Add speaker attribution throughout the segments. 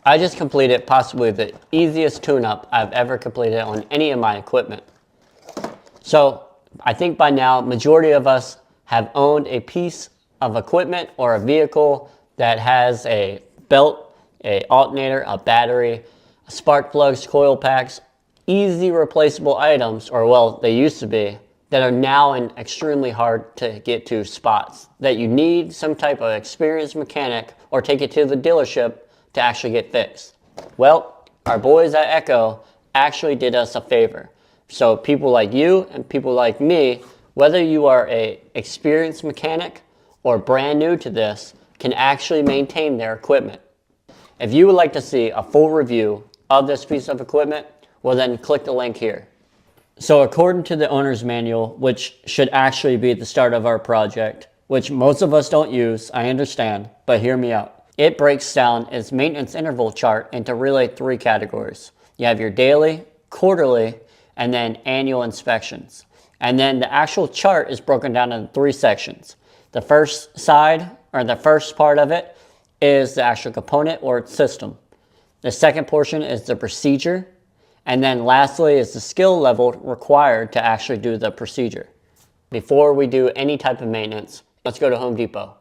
Speaker 1: I just completed possibly the easiest tune-up I've ever completed on any of my equipment. So I think by now, majority of us have owned a piece of equipment or a vehicle that has a belt, a alternator, a battery, spark plugs, coil packs, easy replaceable items, or well, they used to be, that are now in extremely hard to get to spots that you need some type of experienced mechanic or take it to the dealership to actually get fixed. Well, our boys at Echo actually did us a favor. So people like you and people like me, whether you are an experienced mechanic or brand new to this, can actually maintain their equipment. If you would like to see a full review of this piece of equipment, well then click the link here. So according to the owner's manual, which should actually be the start of our project, which most of us don't use, I understand, but hear me out. It breaks down its maintenance interval chart into really 3 categories. You have your daily, quarterly, and then annual inspections. And then the actual chart is broken down into 3 sections. The first side, or the first part of it, is the actual component or its system. The second portion is the procedure. And then lastly is the skill level required to actually do the procedure. Before we do any type of maintenance, let's go to Home Depot.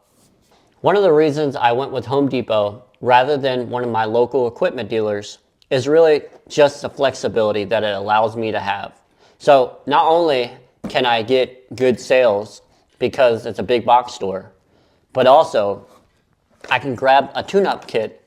Speaker 1: One of the reasons I went with Home Depot rather than one of my local equipment dealers is really just the flexibility that it allows me to have. So not only can I get good sales because it's a big box store, but also I can grab a tune-up kit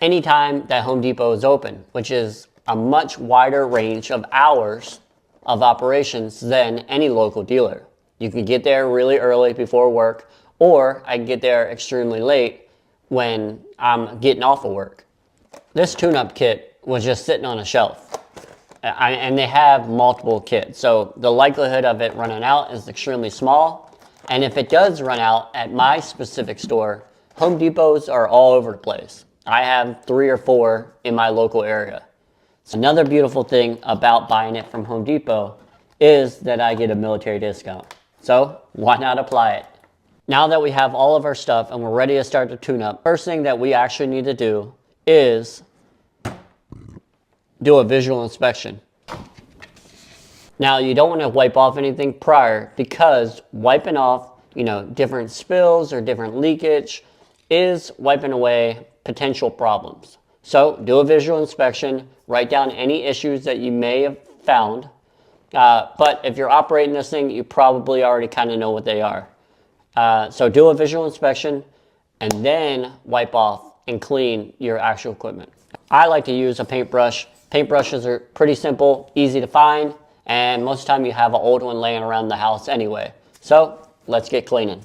Speaker 1: anytime that Home Depot is open, which is a much wider range of hours of operations than any local dealer. You can get there really early before work, or I can get there extremely late when I'm getting off of work. This tune-up kit was just sitting on a shelf, and they have multiple kits, so the likelihood of it running out is extremely small. And if it does run out at my specific store, Home Depots are all over the place. I have 3 or 4 in my local area. Another beautiful thing about buying it from Home Depot is that I get a military discount. So why not apply it? Now that we have all of our stuff and we're ready to start the tune-up, first thing that we actually need to do is do a visual inspection. Now you don't want to wipe off anything prior, because wiping off, different spills or different leakage is wiping away potential problems. So do a visual inspection, write down any issues that you may have found. But if you're operating this thing, you probably already kind of know what they are. So do a visual inspection and then wipe off and clean your actual equipment. I like to use a paintbrush. Paintbrushes are pretty simple, easy to find, and most of the time you have an old one laying around the house anyway. So let's get cleaning.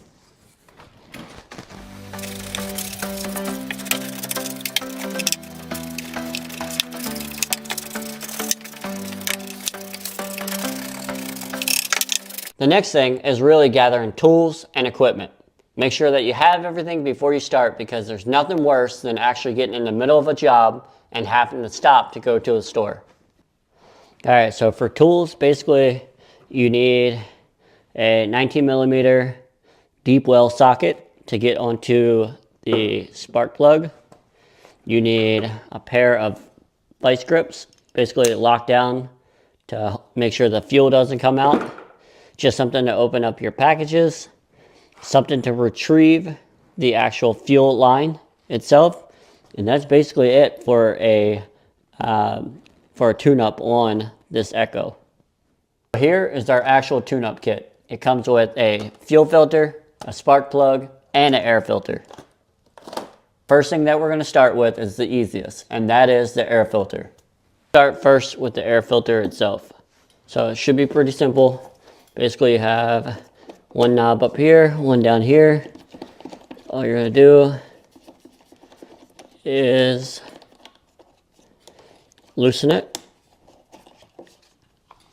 Speaker 1: The next thing is really gathering tools and equipment. Make sure that you have everything before you start, because there's nothing worse than actually getting in the middle of a job and having to stop to go to a store. All right, so for tools, basically you need a 19mm deep well socket to get onto the spark plug. You need a pair of vice grips, basically lock down to make sure the fuel doesn't come out. Just something to open up your packages, something to retrieve the actual fuel line itself, and that's basically it for a tune-up on this Echo. Here is our actual tune-up kit. It comes with a fuel filter, a spark plug, and an air filter. First thing that we're going to start with is the easiest, and that is the air filter. Start first with the air filter itself. So it should be pretty simple. Basically you have one knob up here, one down here. All you're going to do is loosen it.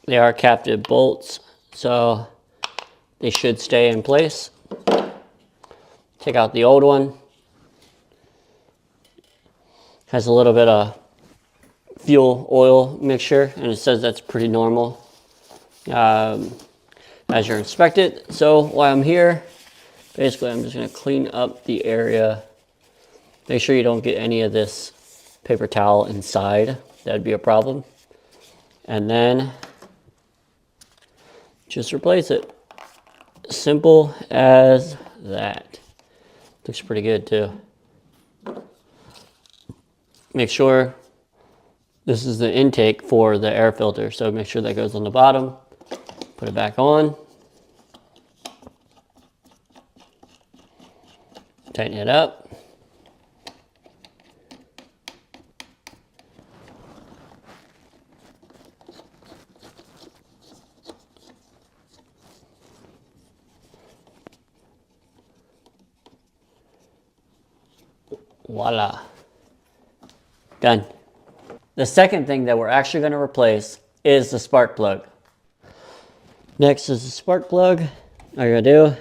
Speaker 1: They are captive bolts, so they should stay in place. Take out the old one. Has a little bit of fuel oil mixture, and it says that's pretty normal as you're inspected. So while I'm here, basically I'm just going to clean up the area Make sure you don't get any of this paper towel inside. That'd be a problem. And then just replace it. Simple as that. Looks pretty good too. Make sure this is the intake for the air filter, so make sure that goes on the bottom. Put it back on. Tighten it up. Voila. Done. The second thing that we're actually going to replace is the spark plug. Next is the spark plug. All you're going to do,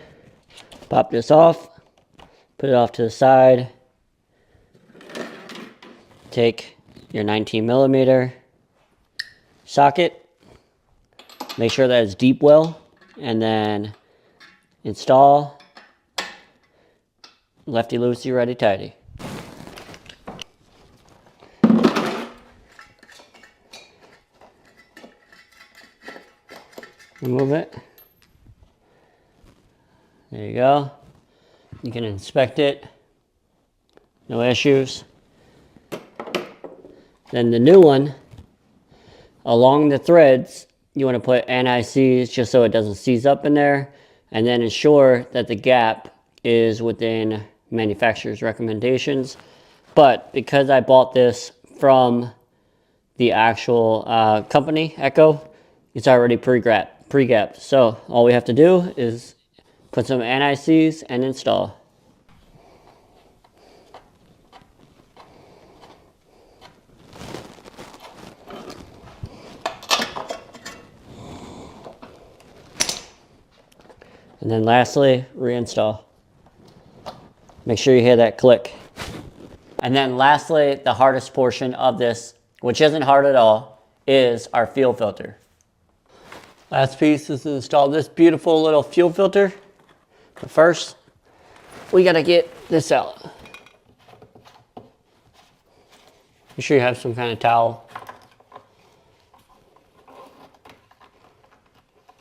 Speaker 1: pop this off, put it off to the side, take your 19mm socket, make sure that it's deep well, and then install lefty loosey, righty tighty. Remove it. There you go. You can inspect it. No issues. Then the new one, along the threads, you want to put anti-seize just so it doesn't seize up in there, and then ensure that the gap is within manufacturer's recommendations. But because I bought this from the actual company, Echo, it's already pre-gapped. So all we have to do is put some anti-seize and install. And then lastly, reinstall. Make sure you hear that click. And then lastly, the hardest portion of this, which isn't hard at all, is our fuel filter. Last piece is to install this beautiful little fuel filter. But first, we gotta get this out. Make sure you have some kind of towel.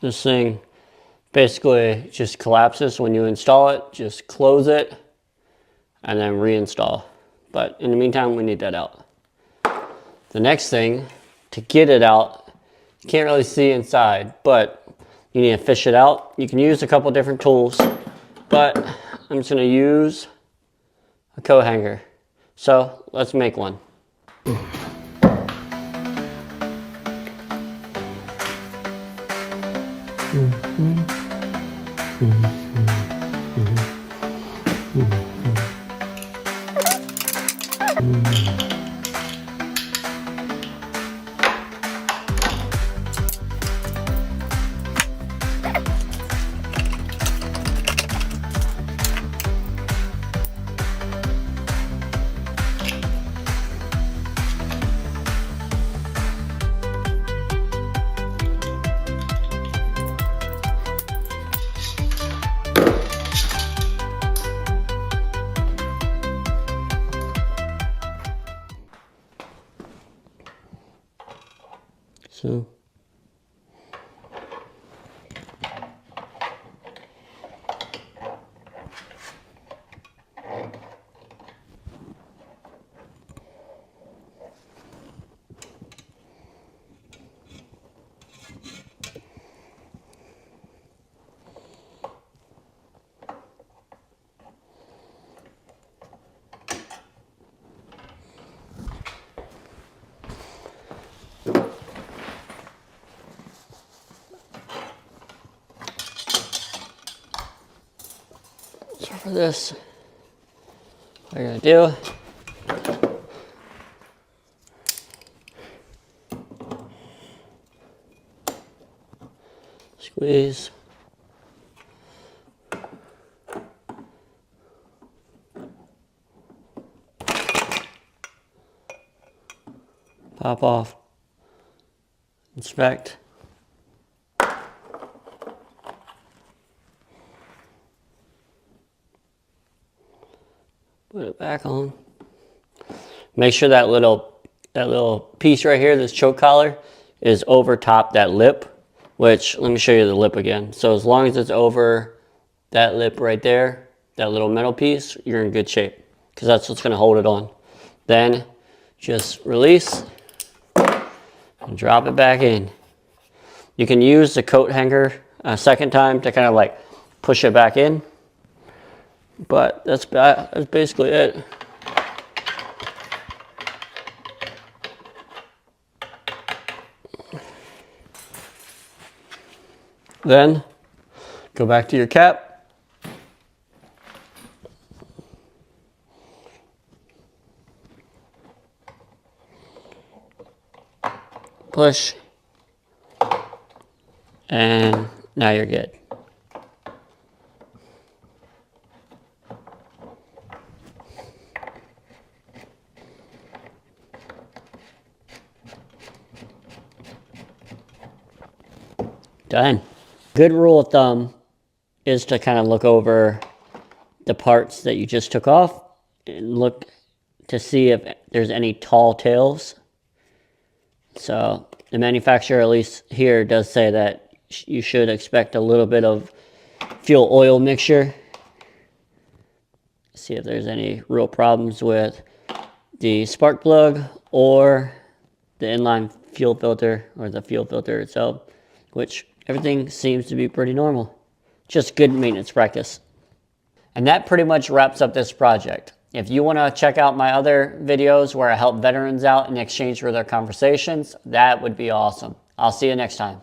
Speaker 1: This thing basically just collapses when you install it. Just close it and then reinstall. But in the meantime, we need that out. The next thing, to get it out, you can't really see inside, but you need to fish it out. You can use a couple different tools, but I'm just gonna use a coat hanger. So let's make one. So for this, what you're gonna do, squeeze, pop off, inspect, put it back on. Make sure that little piece right here, this choke collar, is over top that lip, which, let me show you the lip again. So as long as it's over that lip right there, that little metal piece, you're in good shape, because that's what's gonna hold it on. Then just release and drop it back in. You can use the coat hanger a second time to kind of like push it back in, but that's basically it. Then go back to your cap. Push. And now you're good. Done. Good rule of thumb is to kind of look over the parts that you just took off and look to see if there's any tall tails. So the manufacturer, at least here, does say that you should expect a little bit of fuel oil mixture. See if there's any real problems with the spark plug or the inline fuel filter or the fuel filter itself, which everything seems to be pretty normal. Just good maintenance practice. And that pretty much wraps up this project. If you want to check out my other videos where I help veterans out in exchange for their conversations, that would be awesome. I'll see you next time.